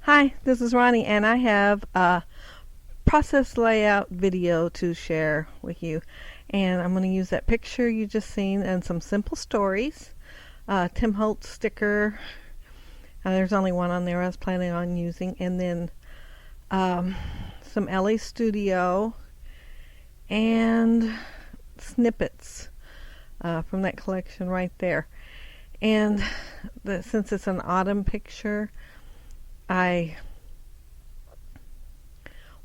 Hi, this is Ronnie, and I have a process layout video to share with you. And I'm going to use that picture you just seen and some simple stories. Tim Holtz sticker. There's only one on there I was planning on using. And then some LA Studio and snippets from that collection right there. And since it's an autumn picture, I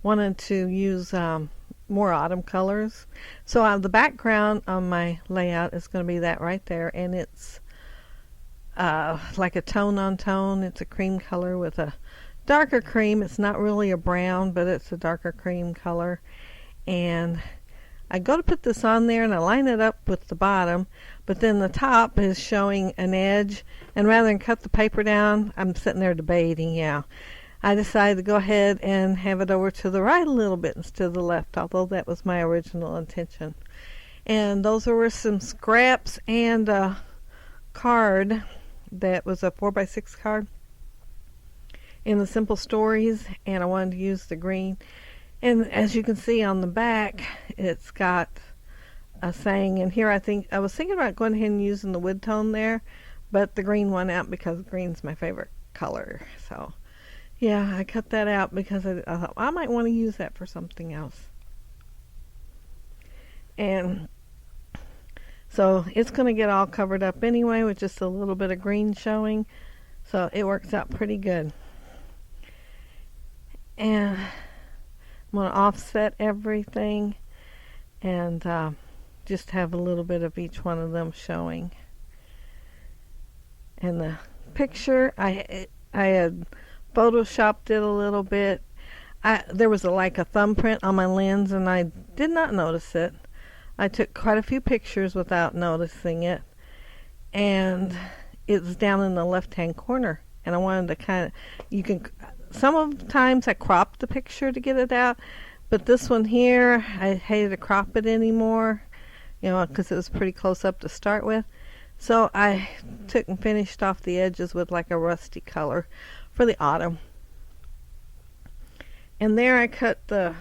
wanted to use more autumn colors. So the background on my layout is going to be that right there, and it's like a tone on tone. It's a cream color with a darker cream. It's not really a brown, but it's a darker cream color. And I go to put this on there and I line it up with the bottom, but then the top is showing an edge, and rather than cut the paper down, I'm sitting there debating. I decided to go ahead and have it over to the right a little bit instead of the left, although that was my original intention. And those were some scraps and a card that was a 4x6 card in the Simple Stories, and I wanted to use the green. And as you can see on the back, it's got a saying. And here I was thinking about going ahead and using the wood tone there, but the green went out because green's my favorite color. So yeah, I cut that out because I thought I might want to use that for something else. And so it's going to get all covered up anyway with just a little bit of green showing. So it works out pretty good. And I'm going to offset everything and just have a little bit of each one of them showing. And the picture, I had photoshopped it a little bit. There was like a thumbprint on my lens, and I did not notice it. I took quite a few pictures without noticing it, and it's down in the left-hand corner. And I wanted to sometimes I crop the picture to get it out, but this one here, I hated to crop it anymore, because it was pretty close up to start with. So I took and finished off the edges with like a rusty color for the autumn. And there I cut the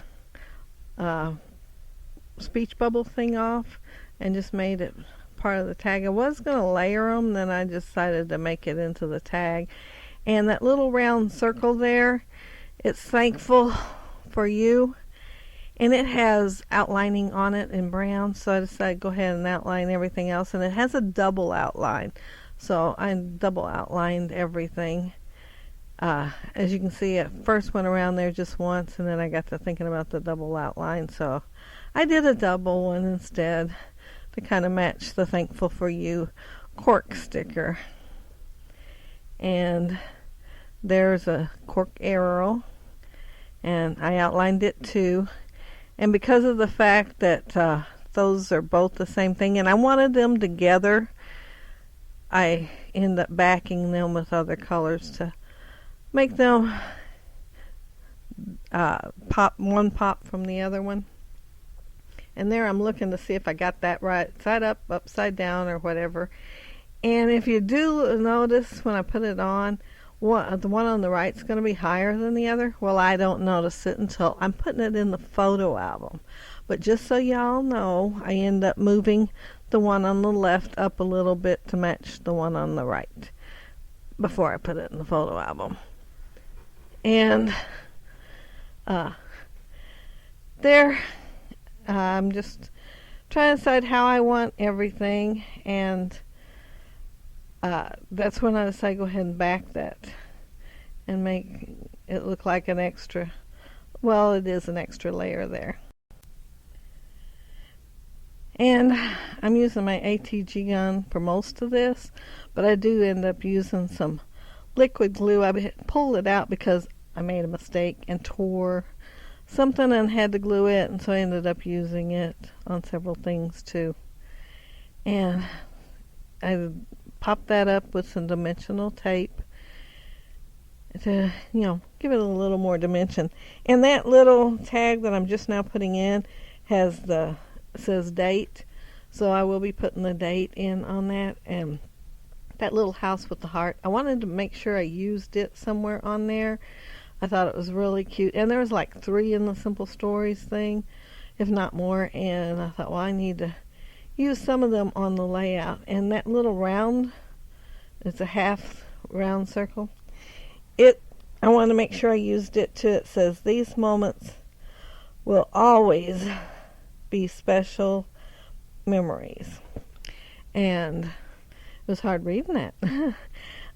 speech bubble thing off and just made it part of the tag. I was going to layer them, then I decided to make it into the tag. And that little round circle there, it's thankful for you. And it has outlining on it in brown, so I decided to go ahead and outline everything else. And it has a double outline, so I double outlined everything. As you can see, I first went around there just once, and then I got to thinking about the double outline, so I did a double one instead to kind of match the Thankful for You cork sticker. And there's a cork arrow, and I outlined it too. And because of the fact that those are both the same thing, and I wanted them together, I end up backing them with other colors to make them one pop from the other one. And there I'm looking to see if I got that right, side up, upside down, or whatever. And if you do notice when I put it on, the one on the right is going to be higher than the other. Well, I don't notice it until I'm putting it in the photo album. But just so y'all know, I end up moving the one on the left up a little bit to match the one on the right before I put it in the photo album. And there, I'm just trying to decide how I want everything, and that's when I decided to go ahead and back that and make it look like an extra, well, it is an extra layer there. And I'm using my ATG gun for most of this, but I do end up using some liquid glue. I pulled it out because I made a mistake and tore something and had to glue it, and so I ended up using it on several things too. And I pop that up with some dimensional tape to, give it a little more dimension. And that little tag that I'm just now putting in says date, so I will be putting the date in on that. And that little house with the heart. I wanted to make sure I used it somewhere on there. I thought it was really cute. And there was like 3 in the Simple Stories thing, if not more. And I thought, well, I need to use some of them on the layout. And that little round, it's a half round circle. I want to make sure I used it too. It says, these moments will always be special memories. And it was hard reading that.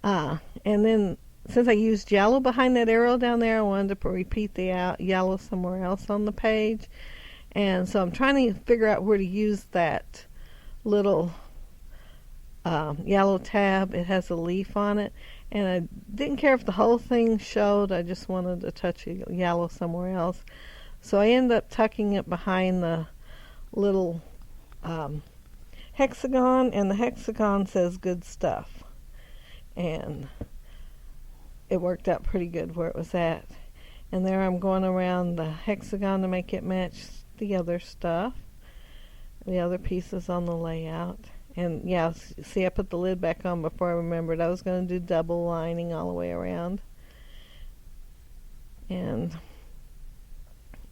And then since I used yellow behind that arrow down there, I wanted to repeat the yellow somewhere else on the page. And so I'm trying to figure out where to use that little yellow tab. It has a leaf on it. And I didn't care if the whole thing showed. I just wanted to touch yellow somewhere else. So I ended up tucking it behind the little hexagon. And the hexagon says good stuff. And it worked out pretty good where it was at. And there I'm going around the hexagon to make it match the other stuff, the other pieces on the layout. And yeah, see, I put the lid back on before I remembered. I was going to do double lining all the way around. And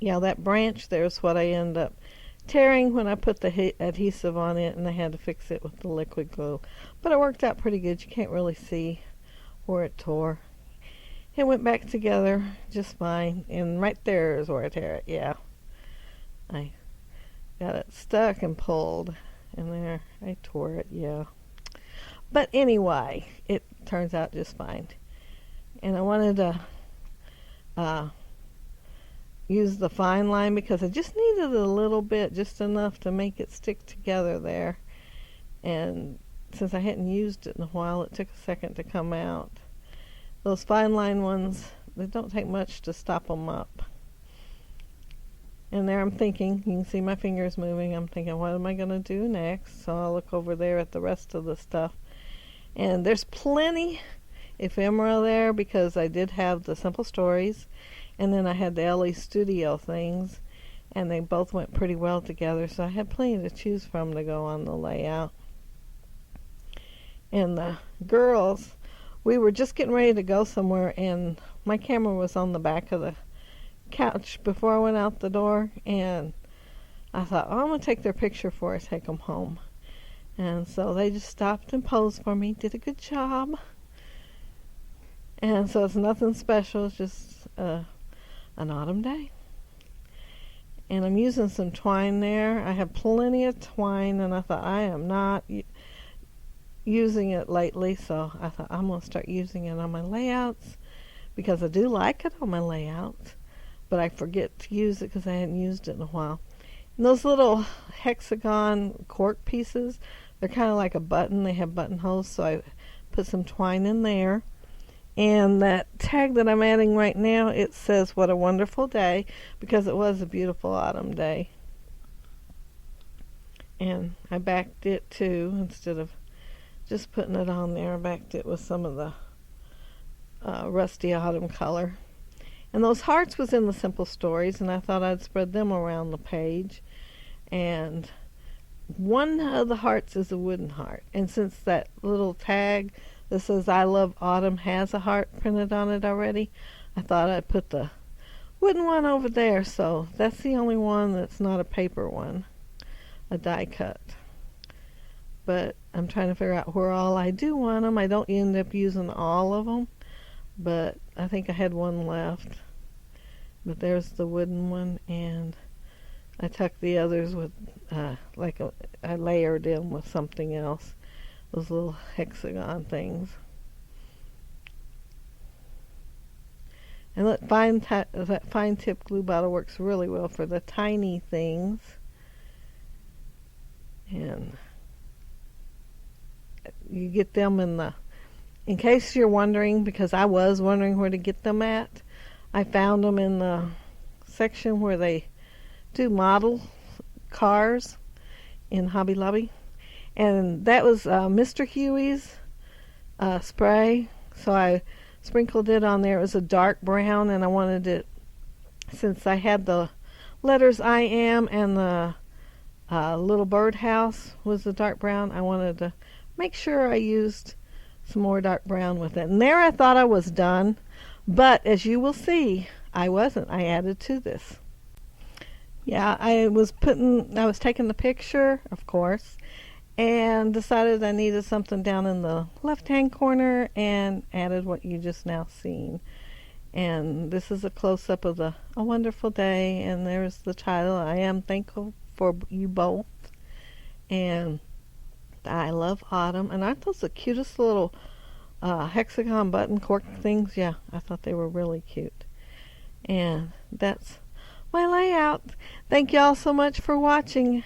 yeah, that branch there's what I ended up tearing when I put the adhesive on it, and I had to fix it with the liquid glue. But it worked out pretty good. You can't really see where it tore. It went back together just fine. And right there is where I tear it. Yeah, I got it stuck and pulled. And there, I tore it, yeah. But anyway, it turns out just fine. And I wanted to use the fine line because I just needed a little bit, just enough to make it stick together there. And since I hadn't used it in a while, it took a second to come out. Those fine line ones, they don't take much to stop them up. And there I'm thinking, you can see my fingers moving, I'm thinking, what am I going to do next? So I'll look over there at the rest of the stuff. And there's plenty ephemera there because I did have the Simple Stories. And then I had the LE Studio things. And they both went pretty well together. So I had plenty to choose from to go on the layout. And the girls, we were just getting ready to go somewhere. And my camera was on the back of the couch before I went out the door, and I thought, oh, I'm going to take their picture before I take them home. And so they just stopped and posed for me, did a good job. And so it's nothing special, it's just an autumn day. And I'm using some twine there. I have plenty of twine, and I thought, I am not using it lately, so I thought I'm going to start using it on my layouts because I do like it on my layouts. But I forget to use it because I hadn't used it in a while. And those little hexagon cork pieces, they're kind of like a button. They have buttonholes, so I put some twine in there. And that tag that I'm adding right now, it says, what a wonderful day, because it was a beautiful autumn day. And I backed it too, instead of just putting it on there. I backed it with some of the rusty autumn color. And those hearts was in the Simple Stories, and I thought I'd spread them around the page. And one of the hearts is a wooden heart. And since that little tag that says I love autumn has a heart printed on it already, I thought I'd put the wooden one over there. So that's the only one that's not a paper one, a die cut. But I'm trying to figure out where all I do want them. I don't end up using all of them. But I think I had one left. But there's the wooden one, and I tucked the others with, I layered them with something else. Those little hexagon things. And that fine tip glue bottle works really well for the tiny things. And you get them in case you're wondering, because I was wondering where to get them at, I found them in the section where they do model cars in Hobby Lobby. And that was Mr. Huey's spray. So I sprinkled it on there. It was a dark brown, and I wanted it, since I had the letters I am and the little birdhouse was the dark brown, I wanted to make sure I used some more dark brown with it. And there I thought I was done, but as you will see, I wasn't. I added to this. Yeah, I was taking the picture, of course, and decided I needed something down in the left-hand corner and added what you just now seen. And this is a close-up of A Wonderful Day, and there's the title. I am thankful for you both, and I love autumn. And aren't those the cutest little hexagon button cork things? Yeah, I thought they were really cute. And that's my layout. Thank y'all so much for watching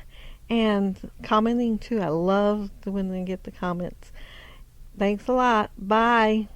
and commenting too. I love when they get the comments. Thanks a lot. Bye.